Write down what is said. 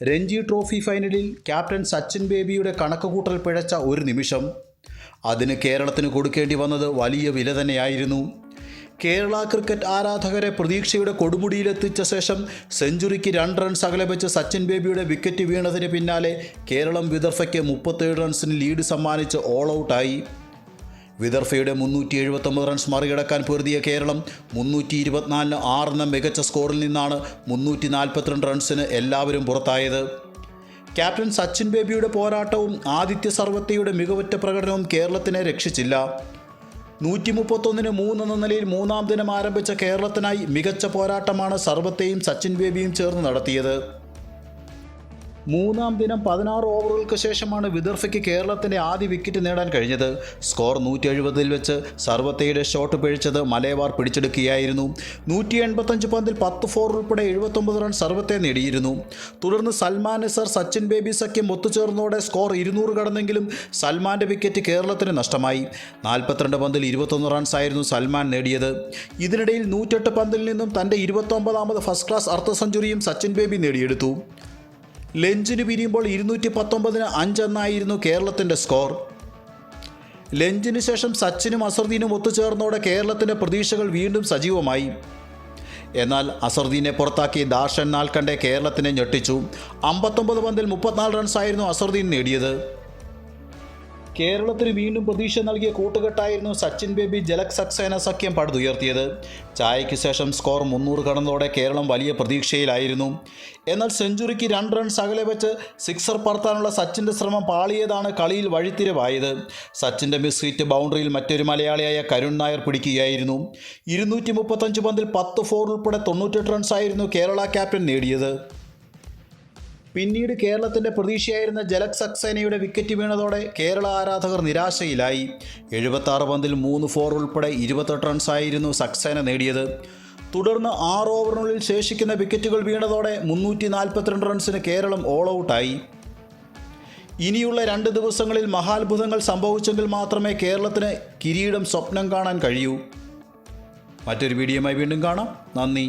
Ranji trophy ഫൈനലിൽ captain Sachin ബേബിയുടെ കണക്കുകൂട്ടൽ പിഴച്ച ഒരു നിമിഷം. അതിന് കേരളത്തിന് കൊടുക്കേണ്ടി വന്നത് വലിയ വില തന്നെയായിരുന്നു. കേരള ക്രിക്കറ്റ് ആരാധകരെ പ്രതീക്ഷയുടെ കൊടുമുടിയിലെത്തിച്ച ശേഷം സെഞ്ചുറിക്ക് 2 റൺസ് അകലെ വെച്ച് സച്ചിൻ ബേബിയുടെ വിക്കറ്റ് വീണതിന് പിന്നാലെ കേരളം വിദർഭയ്ക്ക് 37 റൺസിന് ലീഡ് സമ്മാനിച്ച് ഓൾ ഔട്ടായി. വിദർഭയുടെ 379 റൺസ് മറികടക്കാൻ പൊരുതിയ കേരളം 324-ന് 6 എന്ന മികച്ച സ്കോറിൽ നിന്നാണ് 342 റൺസിന് എല്ലാവരും പുറത്തായത്. ക്യാപ്റ്റൻ സച്ചിൻ ബേബിയുടെ പോരാട്ടവും ആദിത്യ സർവത്തയുടെ മികവുറ്റ പ്രകടനവും കേരളത്തിനെ രക്ഷിച്ചില്ല. 131-ന് 3 എന്ന നിലയിൽ 3-ാം ദിനം ആരംഭിച്ച കേരളത്തിനായി മികച്ച പോരാട്ടമാണ് സർവത്തയും സച്ചിൻ ബേബിയും ചേർന്ന് നടത്തിയത്. 3-ാം ദിനം 16 ഓവറുകൾക്ക് ശേഷമാണ് വിദർഭയ്ക്ക് കേരളത്തിൻ്റെ ആദ്യ വിക്കറ്റ് നേടാൻ കഴിഞ്ഞത്. സ്കോർ 170-ൽ വെച്ച് സർവത്തയുടെ ഷോട്ട് പിഴച്ചത് മലബാർ പിടിച്ചെടുക്കുകയായിരുന്നു. 185 പന്തിൽ 10 ഫോർ ഉൾപ്പെടെ 79 റൺ സർവത്തെ നേടിയിരുന്നു. തുടർന്ന് സൽമാൻ നിസർ സച്ചിൻ ബേബി സഖ്യം ഒത്തുചേർന്നതോടെ സ്കോർ 200 കടന്നെങ്കിലും സൽമാൻ്റെ വിക്കറ്റ് കേരളത്തിന് നഷ്ടമായി. 42 പന്തിൽ 21 റൺസായിരുന്നു സൽമാൻ നേടിയത്. ഇതിനിടയിൽ 108 പന്തിൽ നിന്നും തൻ്റെ 29ാമത് ഫസ്റ്റ് ക്ലാസ് അർദ്ധ സെഞ്ചുറിയും സച്ചിൻ ബേബി നേടിയെടുത്തു. ലഞ്ചിന് പിരിയുമ്പോൾ 219-ന് 5 എന്നായിരുന്നു കേരളത്തിൻ്റെ സ്കോർ. ലഞ്ചിന് ശേഷം സച്ചിനും അസറുദ്ദീനും ഒത്തുചേർന്നതോടെ കേരളത്തിൻ്റെ പ്രതീക്ഷകൾ വീണ്ടും സജീവമായി. എന്നാൽ അസറുദ്ദീനെ പുറത്താക്കി ദാർഷൻ നാൽക്കണ്ടെ കേരളത്തിനെ ഞെട്ടിച്ചു. 59 പന്തിൽ 34 റൺസായിരുന്നു അസറുദ്ദീൻ നേടിയത്. കേരളത്തിന് വീണ്ടും പ്രതീക്ഷ നൽകിയ കൂട്ടുകെട്ടായിരുന്നു സച്ചിൻ ബേബി ജലക് സക്സേന സഖ്യം പടുത്തുയർത്തിയത്. ചായയ്ക്ക് ശേഷം സ്കോർ 300 കടന്നതോടെ കേരളം വലിയ പ്രതീക്ഷയിലായിരുന്നു. എന്നാൽ സെഞ്ചുറിക്ക് 2 റൺസ് അകലെ വെച്ച് സിക്സർ പറത്താനുള്ള സച്ചിൻ്റെ ശ്രമം പാളിയതാണ് കളിയിൽ വഴിത്തിരിവായത്. സച്ചിൻ്റെ മിസ് ഹിറ്റ് ബൗണ്ടറിയിൽ മറ്റൊരു മലയാളിയായ കരുൺ നായർ പിടിക്കുകയായിരുന്നു. 235 പന്തിൽ 10 ഫോർ ഉൾപ്പെടെ 98 റൺസായിരുന്നു കേരള ക്യാപ്റ്റൻ നേടിയത്. പിന്നീട് കേരളത്തിൻ്റെ പ്രതീക്ഷയായിരുന്ന ജലക് സക്സേനയുടെ വിക്കറ്റ് വീണതോടെ കേരള ആരാധകർ നിരാശയിലായി. 76 പന്തിൽ 3 ഫോർ ഉൾപ്പെടെ 28 റൺസായിരുന്നു സക്സേന നേടിയത്. തുടർന്ന് 6 ഓവറിനുള്ളിൽ ശേഷിക്കുന്ന വിക്കറ്റുകൾ വീണതോടെ 342 റൺസിന് കേരളം ഓൾ ഔട്ടായി. ഇനിയുള്ള 2 ദിവസങ്ങളിൽ മഹാത്ഭുതങ്ങൾ സംഭവിച്ചെങ്കിൽ മാത്രമേ കേരളത്തിന് കിരീടം സ്വപ്നം കാണാൻ കഴിയൂ. മറ്റൊരു വീഡിയോയുമായി വീണ്ടും കാണാം. നന്ദി.